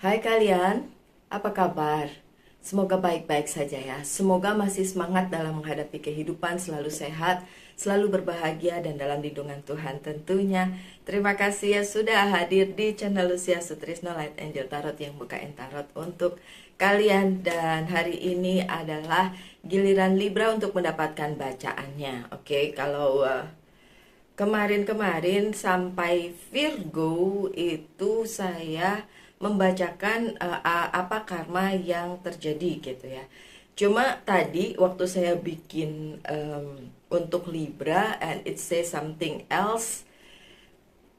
Hai kalian, apa kabar? Semoga baik-baik saja ya. Semoga masih semangat dalam menghadapi kehidupan, selalu sehat, selalu berbahagia dan dalam lindungan Tuhan tentunya. Terima kasih ya sudah hadir di channel Lucia Sutrisno Light Angel Tarot yang bukain tarot untuk kalian. Dan hari ini adalah giliran Libra untuk mendapatkan bacaannya. Oke, kalau kemarin-kemarin sampai Virgo itu saya membacakan apa karma yang terjadi gitu ya. Cuma tadi waktu saya bikin untuk Libra and it says something else,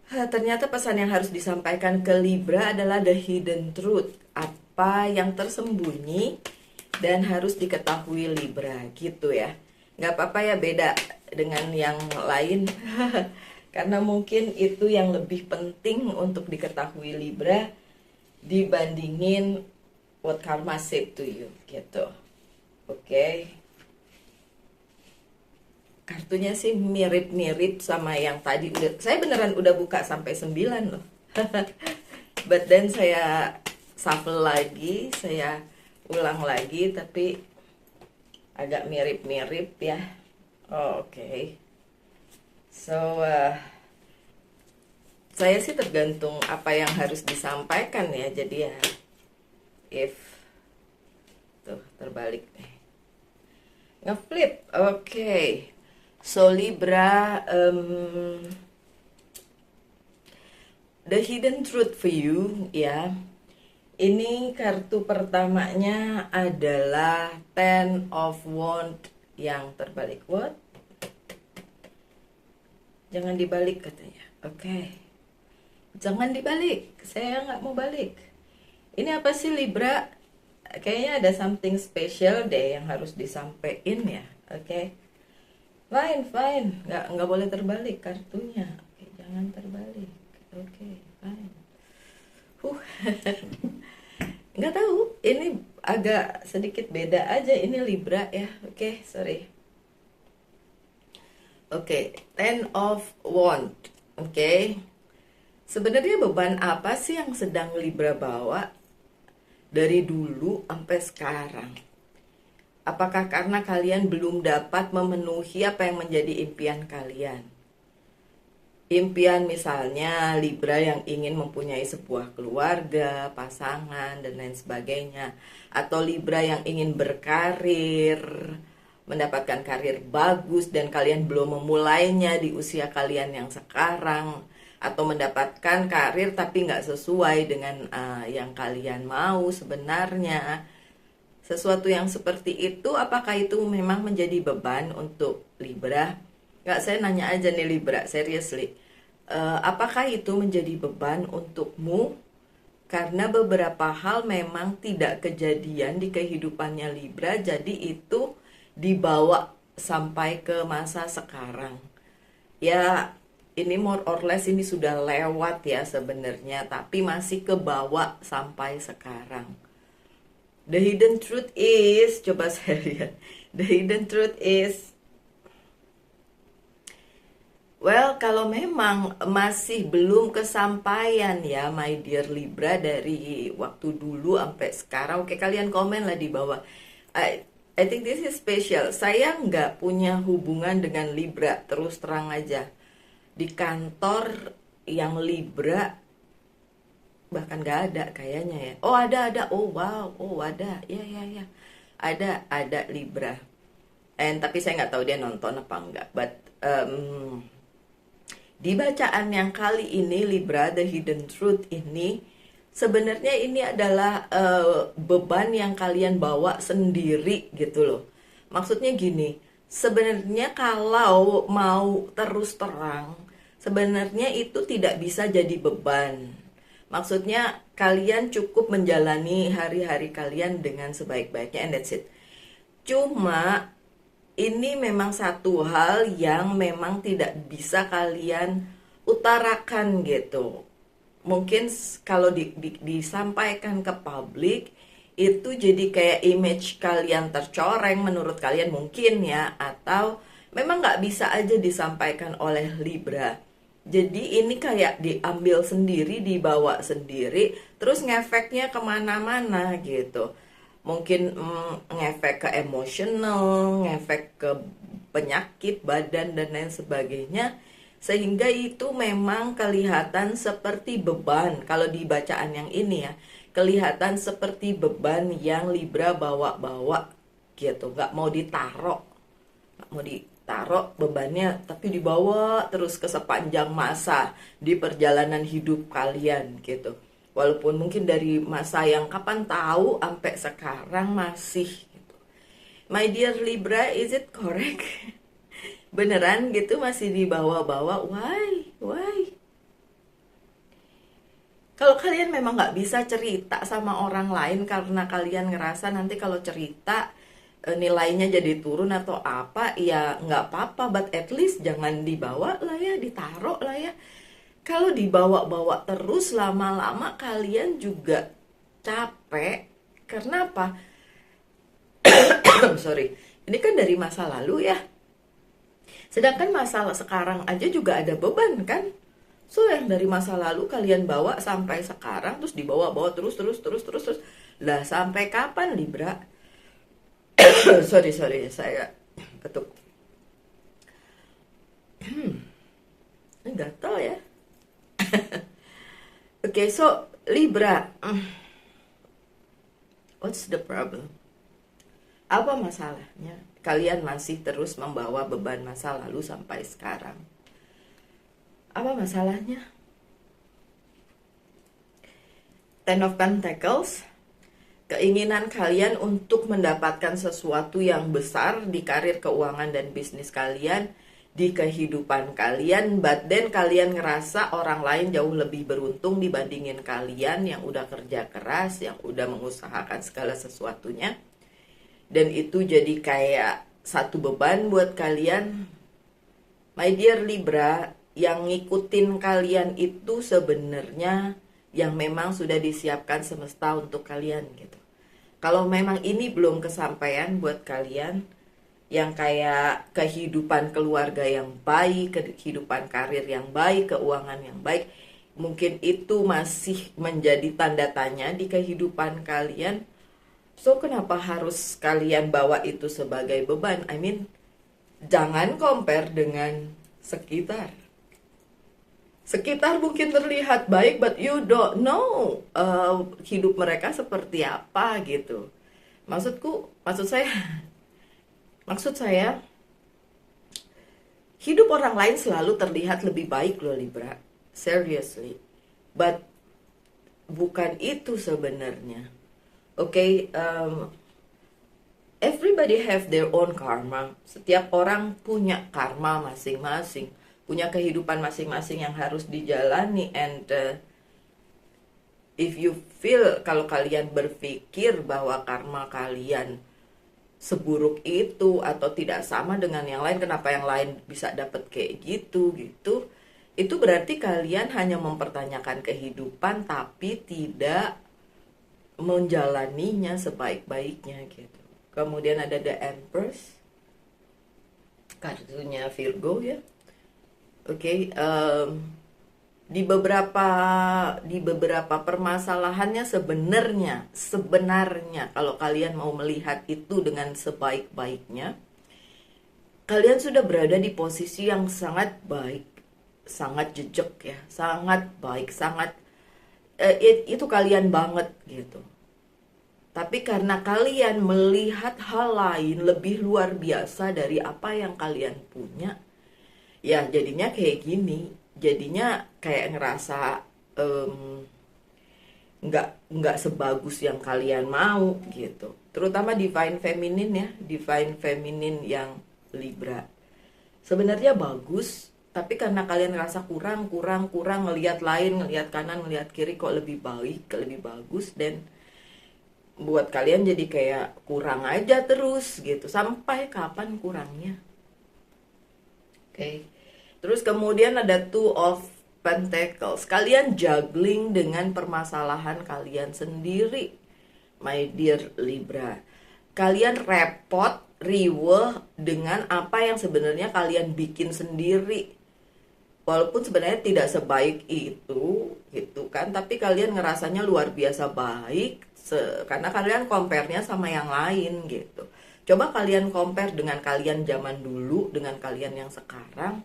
ternyata pesan yang harus disampaikan ke Libra adalah the hidden truth, apa yang tersembunyi dan harus diketahui Libra gitu ya. Nggak apa-apa ya beda dengan yang lain karena mungkin itu yang lebih penting untuk diketahui Libra dibandingin what karma said to you gitu. Oke. Kartunya sih mirip-mirip sama yang tadi saya beneran udah buka sampai 9 loh. But then saya shuffle lagi, saya ulang lagi tapi agak mirip-mirip ya. Oke. So saya sih tergantung apa yang harus disampaikan ya. Jadi ya if tuh terbalik nih. Ngeflip. Oke. So Libra, the hidden truth for you ya. Ini kartu pertamanya adalah Ten of Wands yang terbalik. What? Jangan dibalik katanya. Oke. Jangan dibalik. Saya nggak mau balik. Ini apa sih Libra? Kayaknya ada something special deh yang harus disampaikan ya. Oke. Fine. Nggak boleh terbalik kartunya. Oke, jangan terbalik. Oke, fine. Nggak tahu, ini agak sedikit beda aja ini Libra ya. Oke, sorry. Oke, Ten of Wands. Oke. Sebenarnya beban apa sih yang sedang Libra bawa dari dulu sampai sekarang? Apakah karena kalian belum dapat memenuhi apa yang menjadi impian kalian? Impian misalnya Libra yang ingin mempunyai sebuah keluarga, pasangan, dan lain sebagainya. Atau Libra yang ingin berkarir, mendapatkan karir bagus dan kalian belum memulainya di usia kalian yang sekarang. Atau mendapatkan karir tapi nggak sesuai dengan yang kalian mau sebenarnya. Sesuatu yang seperti itu, apakah itu memang menjadi beban untuk Libra? Nggak, saya nanya aja nih Libra, seriously. Apakah itu menjadi beban untukmu? Karena beberapa hal memang tidak kejadian di kehidupannya Libra, jadi itu dibawa sampai ke masa sekarang. Ya, ini more or less ini sudah lewat ya sebenarnya, tapi masih kebawa sampai sekarang. The hidden truth is, coba saya lihat. The hidden truth is, well, kalau memang masih belum kesampaian ya, my dear Libra, dari waktu dulu sampai sekarang, oke kalian komen lah di bawah. I think this is special. Saya nggak punya hubungan dengan Libra, terus terang aja. Di kantor yang Libra bahkan nggak ada kayaknya ya. Oh ada. Oh wow. Oh ada. Ya. Ada Libra. Tapi saya nggak tahu dia nonton apa enggak. But di bacaan yang kali ini Libra, the hidden truth ini, sebenarnya ini adalah beban yang kalian bawa sendiri gitu loh. Maksudnya gini, sebenarnya kalau mau terus terang, sebenarnya itu tidak bisa jadi beban. Maksudnya kalian cukup menjalani hari-hari kalian dengan sebaik-baiknya and that's it. Cuma ini memang satu hal yang memang tidak bisa kalian utarakan gitu. Mungkin kalau disampaikan ke publik itu jadi kayak image kalian tercoreng menurut kalian mungkin ya, atau memang nggak bisa aja disampaikan oleh Libra. Jadi ini kayak diambil sendiri, dibawa sendiri, terus ngefeknya kemana-mana gitu. Mungkin ngefek ke emosional, ngefek ke penyakit badan dan lain sebagainya. Sehingga itu memang kelihatan seperti beban. Kalau di bacaan yang ini ya, kelihatan seperti beban yang Libra bawa-bawa gitu. Nggak mau ditaruh bebannya, tapi dibawa terus ke sepanjang masa di perjalanan hidup kalian gitu. Walaupun mungkin dari masa yang kapan tahu sampai sekarang masih gitu. My dear Libra, is it correct? Beneran gitu masih dibawa-bawa? Why? Why? Kalau kalian memang nggak bisa cerita sama orang lain karena kalian ngerasa nanti kalau cerita nilainya jadi turun atau apa, ya nggak apa-apa, but at least jangan dibawa lah ya, ditaruh lah ya. Kalau dibawa-bawa terus lama-lama kalian juga capek. Karena apa? Sorry, ini kan dari masa lalu ya. Sedangkan masalah sekarang aja juga ada beban kan. So yang dari masa lalu kalian bawa sampai sekarang, terus dibawa-bawa terus. Lah sampai kapan Libra? sorry saya ketuk. Ini gatel ya. Okay, so Libra, what's the problem? Apa masalahnya? Kalian masih terus membawa beban masa lalu sampai sekarang. Apa masalahnya? Ten of Pentacles, keinginan kalian untuk mendapatkan sesuatu yang besar di karir, keuangan, dan bisnis kalian, di kehidupan kalian, but then kalian ngerasa orang lain jauh lebih beruntung dibandingin kalian yang udah kerja keras, yang udah mengusahakan segala sesuatunya. Dan itu jadi kayak satu beban buat kalian. My dear Libra, yang ngikutin kalian itu sebenarnya yang memang sudah disiapkan semesta untuk kalian gitu. Kalau memang ini belum kesampaian buat kalian, yang kayak kehidupan keluarga yang baik, kehidupan karir yang baik, keuangan yang baik, mungkin itu masih menjadi tanda tanya di kehidupan kalian. So kenapa harus kalian bawa itu sebagai beban? I mean, jangan compare dengan sekitar. Sekitar mungkin terlihat baik, but you don't know hidup mereka seperti apa gitu. Maksud saya, hidup orang lain selalu terlihat lebih baik loh Libra. Seriously. But bukan itu sebenarnya. Okay, everybody have their own karma. Setiap orang punya karma masing-masing, punya kehidupan masing-masing yang harus dijalani. And if you feel, kalau kalian berpikir bahwa karma kalian seburuk itu atau tidak sama dengan yang lain, kenapa yang lain bisa dapat kayak gitu, itu berarti kalian hanya mempertanyakan kehidupan tapi tidak menjalaninya sebaik-baiknya gitu. Kemudian ada The Empress, kartunya Virgo ya. Oke, di beberapa permasalahannya sebenarnya kalau kalian mau melihat itu dengan sebaik-baiknya, kalian sudah berada di posisi yang sangat baik, sangat jejak ya, sangat baik, sangat itu kalian banget gitu. Tapi karena kalian melihat hal lain lebih luar biasa dari apa yang kalian punya, ya jadinya kayak gini. Jadinya kayak ngerasa nggak sebagus yang kalian mau gitu. Terutama Divine Feminine ya, Divine Feminine yang Libra. Sebenarnya bagus, tapi karena kalian ngerasa kurang, ngelihat lain, ngelihat kanan, ngelihat kiri kok lebih baik, lebih bagus, dan buat kalian jadi kayak kurang aja terus gitu. Sampai kapan kurangnya? Oke. Terus kemudian ada Two of Pentacles. Kalian juggling dengan permasalahan kalian sendiri, my dear Libra. Kalian repot, riweh dengan apa yang sebenarnya kalian bikin sendiri. walaupun sebenarnya tidak sebaik itu gitu kan, tapi kalian ngerasanya luar biasa baik karena kalian compare-nya sama yang lain gitu. Coba kalian compare dengan kalian zaman dulu dengan kalian yang sekarang.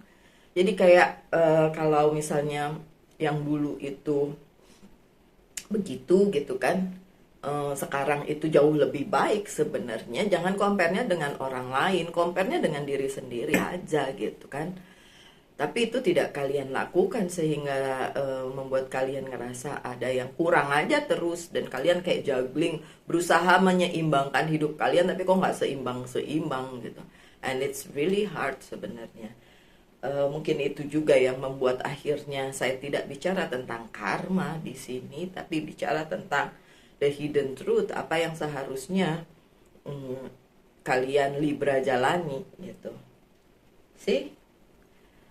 Jadi kayak kalau misalnya yang dulu itu begitu gitu kan, sekarang itu jauh lebih baik sebenarnya. Jangan compare-nya dengan orang lain, compare-nya dengan diri sendiri aja gitu kan. Tapi itu tidak kalian lakukan sehingga membuat kalian ngerasa ada yang kurang aja terus, dan kalian kayak juggling, berusaha menyeimbangkan hidup kalian tapi kok nggak seimbang gitu. And it's really hard sebenarnya. Mungkin itu juga yang membuat akhirnya saya tidak bicara tentang karma di sini, tapi bicara tentang the hidden truth, apa yang seharusnya kalian Libra jalani gitu. See?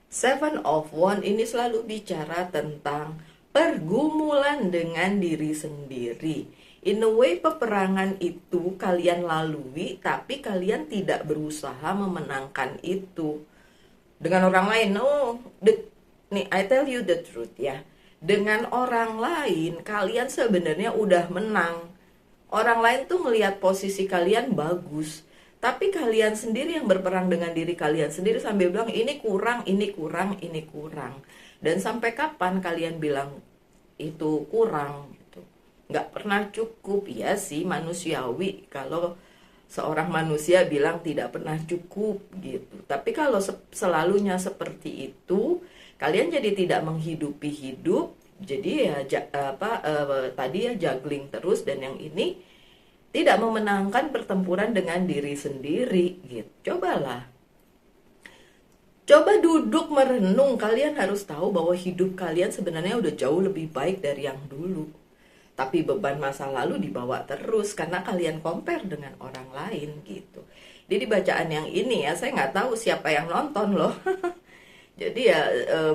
Seven of Wands ini selalu bicara tentang pergumulan dengan diri sendiri. In a way, peperangan itu kalian lalui, tapi kalian tidak berusaha memenangkan itu dengan orang lain. No, nih I tell you the truth ya. Dengan orang lain kalian sebenarnya udah menang. Orang lain tuh melihat posisi kalian bagus, tapi kalian sendiri yang berperang dengan diri kalian sendiri sambil bilang ini kurang, ini kurang, ini kurang. Dan sampai kapan kalian bilang itu kurang gitu? Nggak pernah cukup. Ya sih, manusiawi kalau seorang manusia bilang tidak pernah cukup gitu. Tapi kalau selalunya seperti itu, kalian jadi tidak menghidupi hidup. Jadi ya tadi ya juggling terus, dan yang ini tidak memenangkan pertempuran dengan diri sendiri gitu. Coba duduk merenung, kalian harus tahu bahwa hidup kalian sebenarnya udah jauh lebih baik dari yang dulu. Tapi beban masa lalu dibawa terus karena kalian compare dengan orang lain gitu. Jadi bacaan yang ini ya, saya nggak tahu siapa yang nonton loh. Jadi ya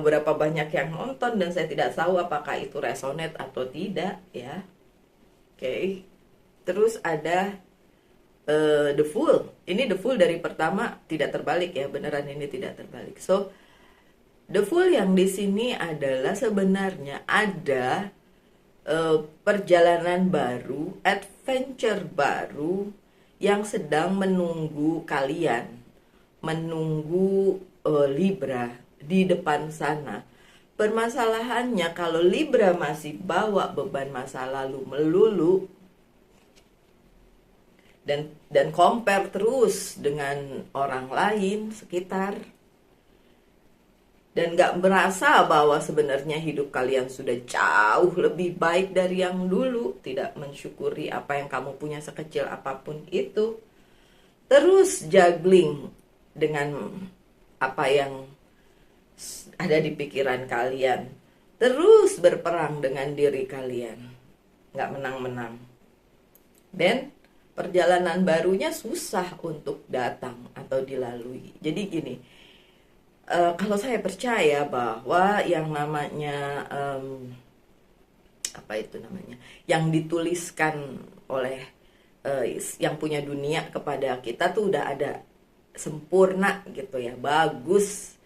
berapa banyak yang nonton, dan saya tidak tahu apakah itu resonate atau tidak ya. Oke. Terus ada The Fool. Ini The Fool dari pertama tidak terbalik ya, beneran ini tidak terbalik. So The Fool yang di sini adalah sebenarnya ada perjalanan baru, adventure baru yang sedang menunggu kalian, menunggu Libra di depan sana. Permasalahannya kalau Libra masih bawa beban masa lalu melulu dan compare terus dengan orang lain sekitar, dan gak merasa bahwa sebenarnya hidup kalian sudah jauh lebih baik dari yang dulu, tidak mensyukuri apa yang kamu punya sekecil apapun itu, terus juggling dengan apa yang ada di pikiran kalian, terus berperang dengan diri kalian, gak menang-menang, dan perjalanan barunya susah untuk datang atau dilalui. Jadi gini, kalau saya percaya bahwa yang namanya yang dituliskan oleh yang punya dunia kepada kita tuh udah ada sempurna gitu ya, bagus.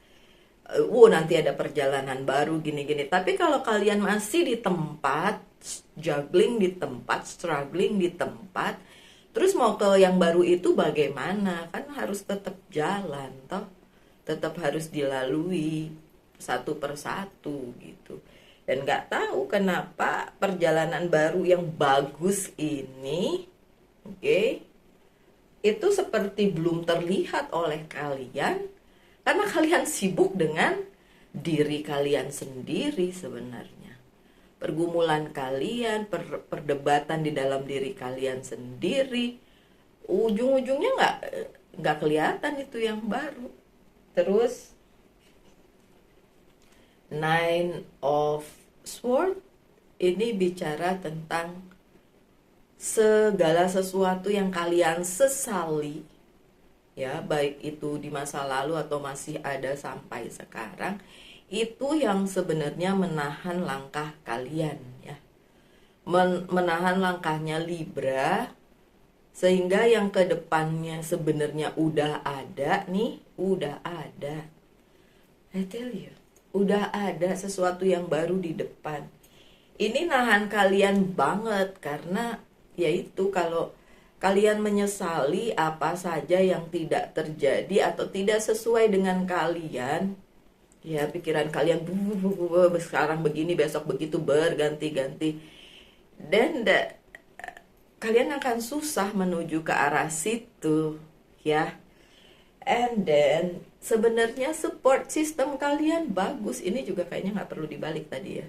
Nanti ada perjalanan baru gini-gini. Tapi kalau kalian masih di tempat, juggling di tempat, struggling di tempat, terus mau ke yang baru itu bagaimana? Kan harus tetap jalan toh. Tetap harus dilalui satu persatu gitu. Dan gak tahu kenapa perjalanan baru yang bagus ini, itu seperti belum terlihat oleh kalian, karena kalian sibuk dengan diri kalian sendiri sebenarnya. Pergumulan kalian, perdebatan di dalam diri kalian sendiri, ujung-ujungnya nggak kelihatan itu yang baru. Terus Nine of Swords ini bicara tentang segala sesuatu yang kalian sesali, ya, baik itu di masa lalu atau masih ada sampai sekarang, itu yang sebenarnya menahan langkah kalian, ya, menahan langkahnya Libra, sehingga yang kedepannya sebenarnya udah ada nih, udah ada. I tell you, udah ada sesuatu yang baru di depan. Ini nahan kalian banget karena yaitu kalau kalian menyesali apa saja yang tidak terjadi atau tidak sesuai dengan kalian, ya pikiran kalian sekarang begini besok begitu berganti-ganti, dan kalian akan susah menuju ke arah situ ya. And then sebenarnya support system kalian bagus. Ini juga kayaknya nggak perlu dibalik tadi ya.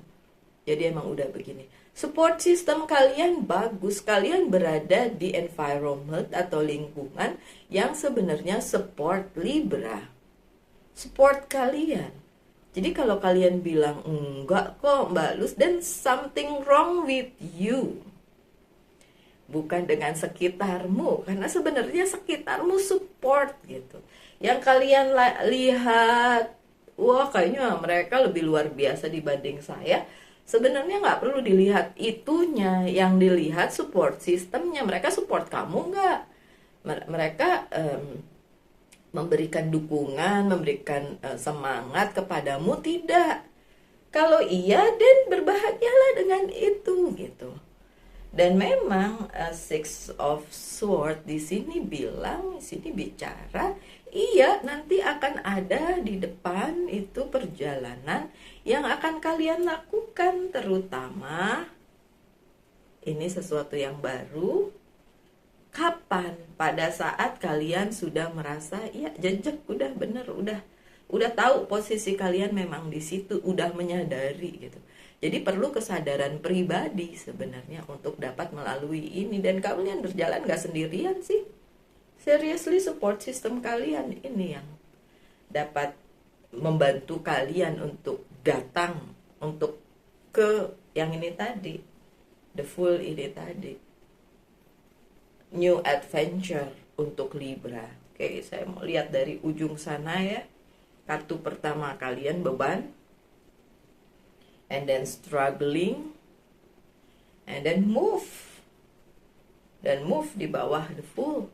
Jadi emang udah begini. Support system kalian bagus. Kalian berada di environment atau lingkungan yang sebenarnya support Libra. Support kalian. Jadi kalau kalian bilang enggak kok Mbak Luz, then something wrong with you. Bukan dengan sekitarmu, karena sebenarnya sekitarmu support gitu. Yang kalian lihat, wah kayaknya mereka lebih luar biasa dibanding saya. Sebenarnya nggak perlu dilihat itunya, yang dilihat support sistemnya. Mereka support kamu nggak? Mereka memberikan dukungan, memberikan semangat kepadamu tidak? Kalau iya, dan berbahagialah dengan itu gitu. Dan memang Six of Swords di sini bicara, iya nanti akan ada di depan itu perjalanan yang akan kalian lakukan, terutama ini sesuatu yang baru. Kapan? Pada saat kalian sudah merasa ya jejak, udah bener, udah tahu posisi kalian memang di situ, udah menyadari gitu. Jadi perlu kesadaran pribadi sebenarnya untuk dapat melalui ini. Dan kalian berjalan gak sendirian sih. Seriously, support system kalian ini yang dapat membantu kalian untuk datang, untuk ke yang ini tadi, the Fool ini tadi, new adventure untuk Libra. Oke, saya mau lihat dari ujung sana ya. Kartu pertama kalian beban, and then struggling, and then move, dan move di bawah the Fool.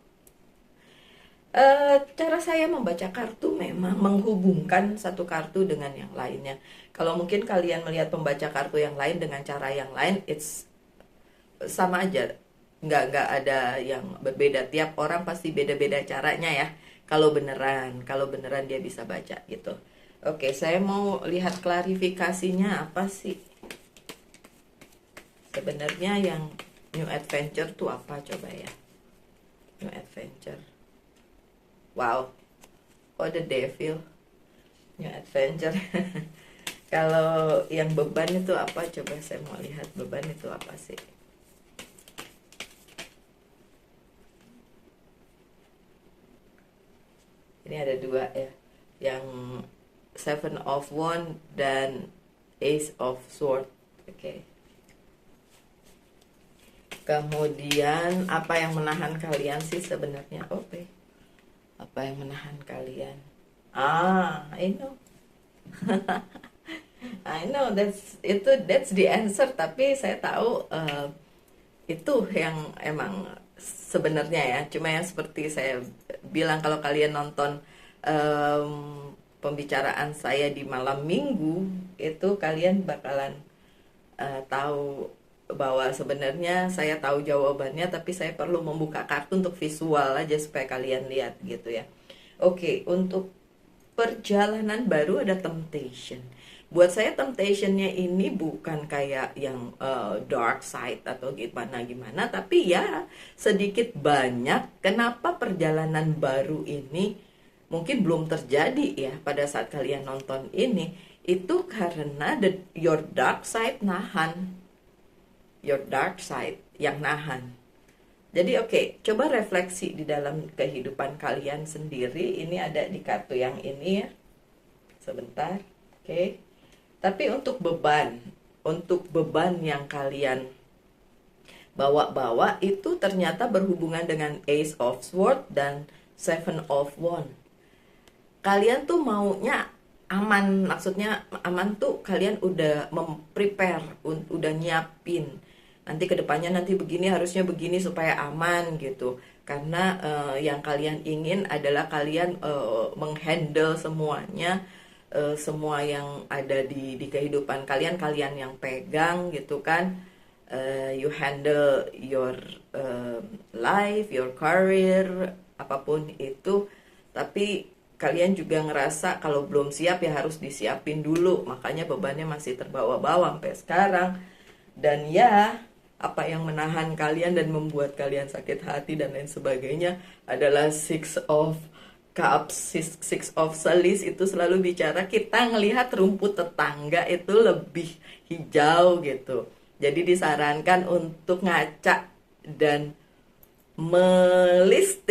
Cara saya membaca kartu memang menghubungkan satu kartu dengan yang lainnya. Kalau mungkin kalian melihat pembaca kartu yang lain dengan cara yang lain, it's sama aja, nggak ada yang berbeda. Tiap orang pasti beda-beda caranya ya. Kalau beneran dia bisa baca gitu. Oke, saya mau lihat klarifikasinya apa sih sebenarnya yang new adventure tuh apa, coba ya. New adventure, wow, oh the devil, new adventure. Kalau yang beban itu apa, coba saya mau lihat beban itu apa sih. Ini ada dua ya, yang Seven of Wands dan Ace of Swords. Oke. Kemudian apa yang menahan kalian sih sebenarnya? Oke. Apa yang menahan kalian? I know. I know that's the answer, tapi saya tahu itu yang emang sebenarnya ya. Cuma yang seperti saya bilang, kalau kalian nonton pembicaraan saya di malam minggu itu, kalian bakalan tahu bahwa sebenarnya saya tahu jawabannya, tapi saya perlu membuka kartu untuk visual aja supaya kalian lihat gitu ya. Oke, untuk perjalanan baru ada temptation. Buat saya temptationnya ini bukan kayak yang dark side atau gimana, tapi ya sedikit banyak. Kenapa perjalanan baru ini mungkin belum terjadi ya pada saat kalian nonton ini, itu karena your dark side nahan, your dark side yang nahan. Jadi oke, coba refleksi di dalam kehidupan kalian sendiri. Ini ada di kartu yang ini ya, sebentar. Oke. Tapi untuk beban yang kalian bawa-bawa itu ternyata berhubungan dengan Ace of Swords dan Seven of Wands. Kalian tuh maunya aman, maksudnya aman tuh kalian udah prepare, udah nyiapin. Nanti kedepannya nanti begini, harusnya begini supaya aman gitu. Karena yang kalian ingin adalah kalian menghandle semuanya semua yang ada di kehidupan kalian, kalian yang pegang gitu kan. You handle your life, your career, apapun itu. Tapi kalian juga ngerasa kalau belum siap ya harus disiapin dulu. Makanya bebannya masih terbawa-bawa sampai sekarang. Dan ya, apa yang menahan kalian dan membuat kalian sakit hati dan lain sebagainya adalah Six of Cups, Six of Swords itu selalu bicara kita ngelihat rumput tetangga itu lebih hijau gitu. Jadi disarankan untuk ngaca dan menulis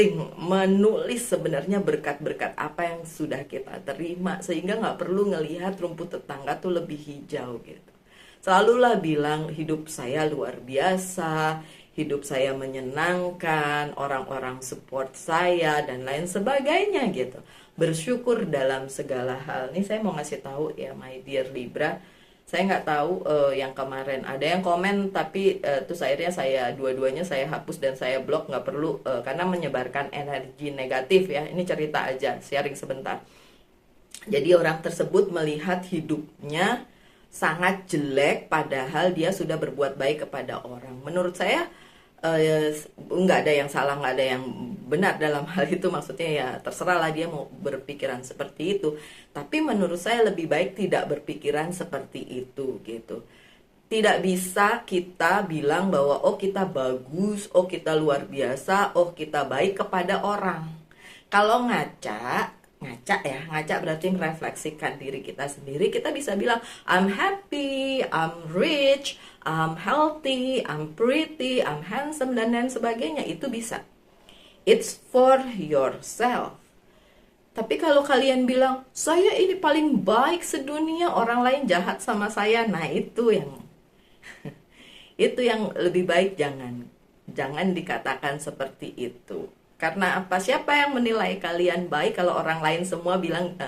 sebenarnya berkat-berkat apa yang sudah kita terima sehingga nggak perlu ngelihat rumput tetangga tuh lebih hijau gitu. Selalulah bilang hidup saya luar biasa, hidup saya menyenangkan, orang-orang support saya dan lain sebagainya gitu. Bersyukur dalam segala hal. Ini saya mau ngasih tahu ya my dear Libra. Saya nggak tahu yang kemarin ada yang komen tapi terus akhirnya dua-duanya saya hapus dan saya blok, nggak perlu karena menyebarkan energi negatif ya. Ini cerita aja, sharing sebentar. Jadi orang tersebut melihat hidupnya sangat jelek padahal dia sudah berbuat baik kepada orang. Menurut saya nggak ada yang salah, nggak ada yang benar dalam hal itu. Maksudnya ya terserahlah dia mau berpikiran seperti itu, tapi menurut saya lebih baik tidak berpikiran seperti itu gitu. Tidak bisa kita bilang bahwa oh kita bagus, oh kita luar biasa, oh kita baik kepada orang. Kalau ngaca berarti merefleksikan diri kita sendiri. Kita bisa bilang I'm happy, I'm rich, I'm healthy, I'm pretty, I'm handsome dan lain sebagainya. Itu bisa. It's for yourself. Tapi kalau kalian bilang saya ini paling baik sedunia, orang lain jahat sama saya, nah itu yang itu yang lebih baik jangan dikatakan seperti itu. Karena apa? Siapa yang menilai kalian baik kalau orang lain semua bilang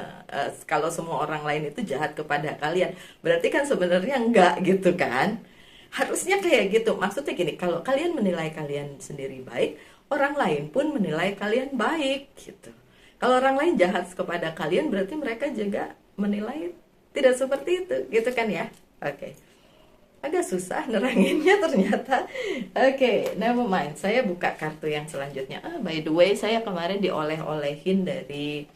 kalau semua orang lain itu jahat kepada kalian? Berarti kan sebenarnya enggak gitu kan? Harusnya kayak gitu. Maksudnya gini, kalau kalian menilai kalian sendiri baik, orang lain pun menilai kalian baik gitu. Kalau orang lain jahat kepada kalian, berarti mereka juga menilai tidak seperti itu, gitu kan ya? Oke. Agak susah neranginnya ternyata. Oke, never mind. Saya buka kartu yang selanjutnya. By the way, saya kemarin dioleh-olehin dari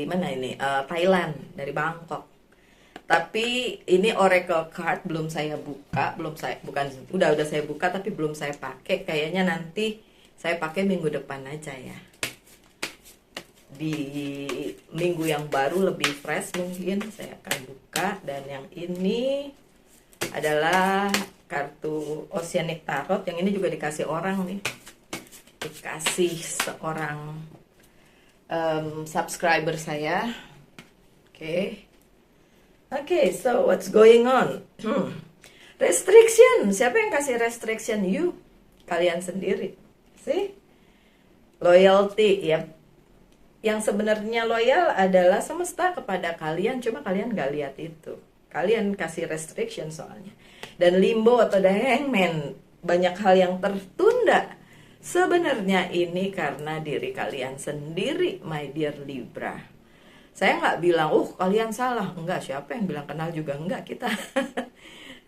mana ini? Thailand, dari Bangkok. Tapi ini oracle card belum saya buka, udah saya buka tapi belum saya pakai. Kayaknya nanti saya pakai minggu depan aja ya. Di minggu yang baru lebih fresh mungkin saya akan buka. Dan yang ini adalah kartu Oceanic Tarot. Yang ini juga dikasih orang nih, dikasih seorang subscriber saya. Oke, so what's going on? Restriction. Siapa yang kasih restriction? You, kalian sendiri. See? Loyalty, ya. Yang sebenarnya loyal adalah semesta kepada kalian, cuma kalian gak lihat itu. Kalian kasih restriction soalnya. Dan limbo atau the hangman, banyak hal yang tertunda. Sebenarnya ini karena diri kalian sendiri, my dear Libra. Saya nggak bilang, kalian salah. Enggak, siapa yang bilang, kenal juga enggak kita.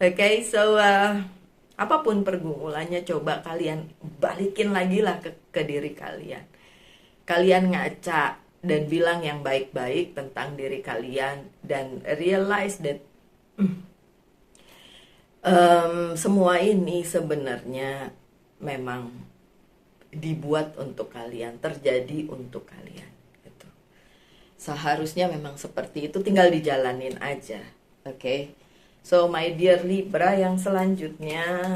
Okay, so apapun pergumulannya, coba kalian balikin lagi lah ke diri kalian. Kalian ngaca dan bilang yang baik-baik tentang diri kalian dan realize that semua ini sebenarnya memang dibuat untuk kalian, terjadi untuk kalian gitu. Seharusnya memang seperti itu, tinggal dijalanin aja. Oke. So my dear Libra, yang selanjutnya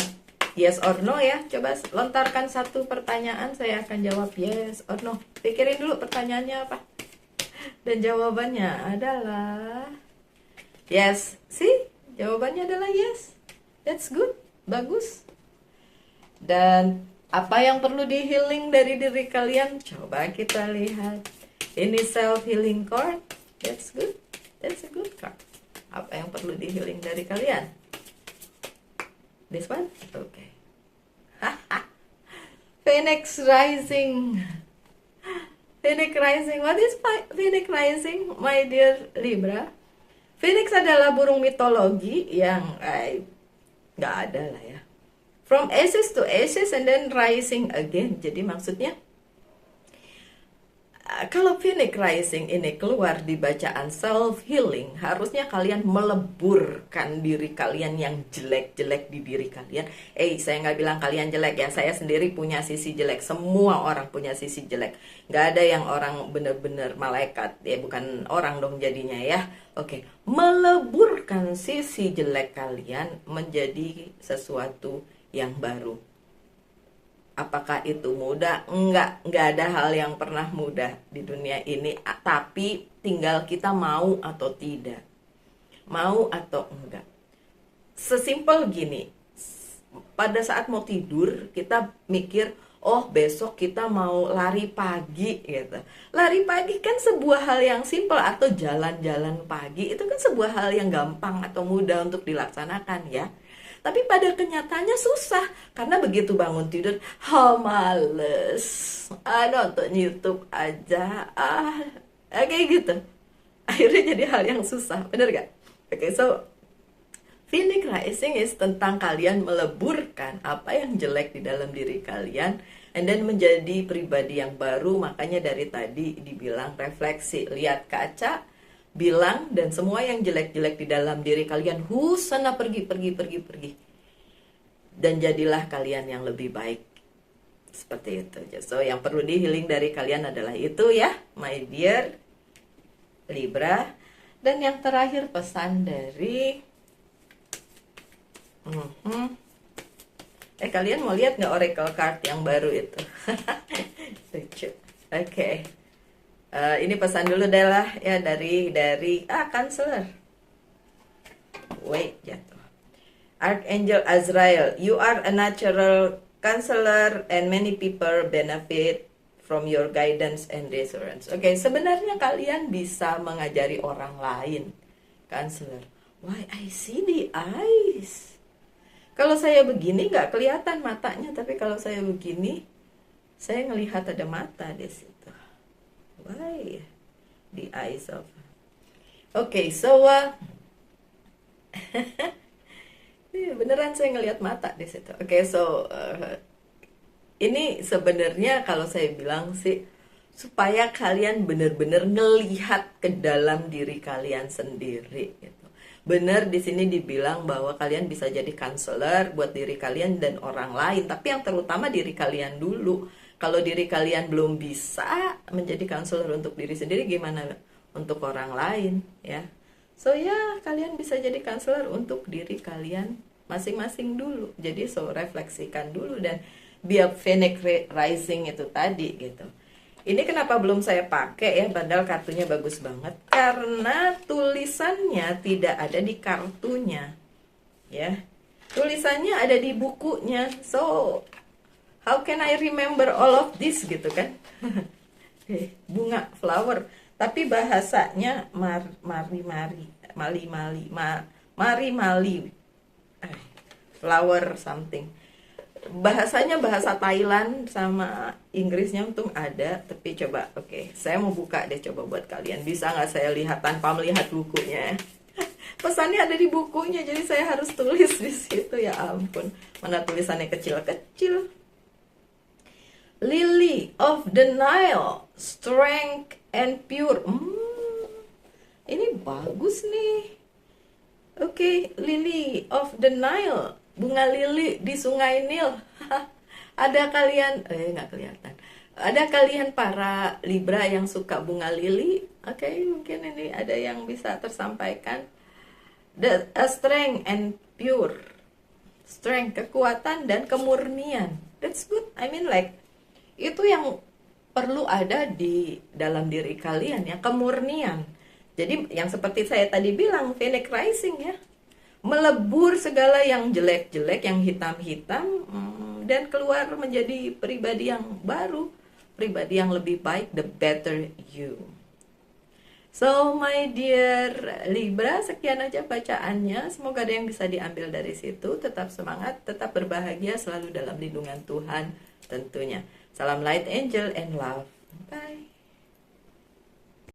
yes or no ya. Coba lontarkan satu pertanyaan, saya akan jawab yes or no. Pikirin dulu pertanyaannya apa. Dan jawabannya adalah yes. See? Jawabannya adalah yes. That's good. Bagus. Dan apa yang perlu di healing dari diri kalian? Coba kita lihat. Ini self healing card. That's good. That's a good card. Apa yang perlu di healing dari kalian? This one? Okay. Phoenix Rising. Phoenix Rising. What is Phoenix Rising, my dear Libra? Phoenix adalah burung mitologi yang nggak ada lah ya. From ashes to ashes and then rising again. Jadi maksudnya kalau Phoenix Rising ini keluar di bacaan self healing, harusnya kalian meleburkan diri kalian yang jelek-jelek di diri kalian. Saya nggak bilang kalian jelek ya, saya sendiri punya sisi jelek. Semua orang punya sisi jelek. Nggak ada yang orang bener-bener malaikat, ya bukan orang dong jadinya ya. Oke, meleburkan sisi jelek kalian menjadi sesuatu yang baru. Apakah itu mudah? Enggak ada hal yang pernah mudah di dunia ini, tapi tinggal kita mau atau tidak. Mau atau enggak. Sesimpel gini, pada saat mau tidur, kita mikir, oh besok kita mau lari pagi gitu. Lari pagi kan sebuah hal yang simpel, atau jalan-jalan pagi, itu kan sebuah hal yang gampang atau mudah untuk dilaksanakan ya. Tapi pada kenyataannya susah, karena begitu bangun tidur, males, nonton YouTube aja, kayak gitu. Akhirnya jadi hal yang susah, bener gak? Oke, so Phoenix Rising is tentang kalian meleburkan apa yang jelek di dalam diri kalian, and then menjadi pribadi yang baru. Makanya dari tadi dibilang refleksi, lihat kaca, bilang, dan semua yang jelek-jelek di dalam diri kalian, sana pergi. Dan jadilah kalian yang lebih baik. Seperti itu. So, yang perlu di healing dari kalian adalah itu ya, my dear Libra. Dan yang terakhir pesan dari kalian mau lihat nggak oracle card yang baru itu? Lucu. Oke. Ini pesan dulu deh lah ya dari counselor. Wait, jatuh. Archangel Azrael, you are a natural counselor and many people benefit from your guidance and reassurance. Oke, sebenarnya kalian bisa mengajari orang lain, counselor. Why I see the eyes. Kalau saya begini nggak kelihatan matanya, tapi kalau saya begini, saya ngelihat ada mata di situ. Why? The eyes of. Okay, so beneran saya ngelihat mata di situ. Okay, so ini sebenarnya kalau saya bilang sih supaya kalian bener-bener ngelihat ke dalam diri kalian sendiri gitu. Bener di sini dibilang bahwa kalian bisa jadi counselor buat diri kalian dan orang lain, tapi yang terutama diri kalian dulu. Kalau diri kalian belum bisa menjadi counselor untuk diri sendiri, gimana untuk orang lain ya? So ya, kalian bisa jadi counselor untuk diri kalian masing-masing dulu. Jadi so refleksikan dulu dan biar Phoenix Rising itu tadi gitu. Ini kenapa belum saya pakai ya, padahal kartunya bagus banget, karena tulisannya tidak ada di kartunya ya. Tulisannya ada di bukunya. So how can I remember all of this gitu kan? Bunga, flower, tapi bahasanya mari flower something. Bahasanya bahasa Thailand sama Inggrisnya untung ada, tapi coba saya mau buka deh coba buat kalian. Bisa nggak saya lihat tanpa melihat bukunya? Pesannya ada di bukunya, jadi saya harus tulis di situ. Ya ampun, mana tulisannya kecil-kecil. Lily of the Nile, strength and pure. Ini bagus nih. Lily of the Nile, bunga lili di sungai Nil. Ada kalian, nggak kelihatan. Ada kalian para Libra yang suka bunga lili? Mungkin ini ada yang bisa tersampaikan. The strength and pure, strength, kekuatan dan kemurnian. That's good. I mean like itu yang perlu ada di dalam diri kalian ya, kemurnian. Jadi yang seperti saya tadi bilang, Phoenix Rising ya, melebur segala yang jelek-jelek, yang hitam-hitam, dan keluar menjadi pribadi yang baru, pribadi yang lebih baik, the better you. So my dear Libra, sekian aja bacaannya. Semoga ada yang bisa diambil dari situ. Tetap semangat, tetap berbahagia, selalu dalam lindungan Tuhan tentunya. Salam light angel and love. Bye.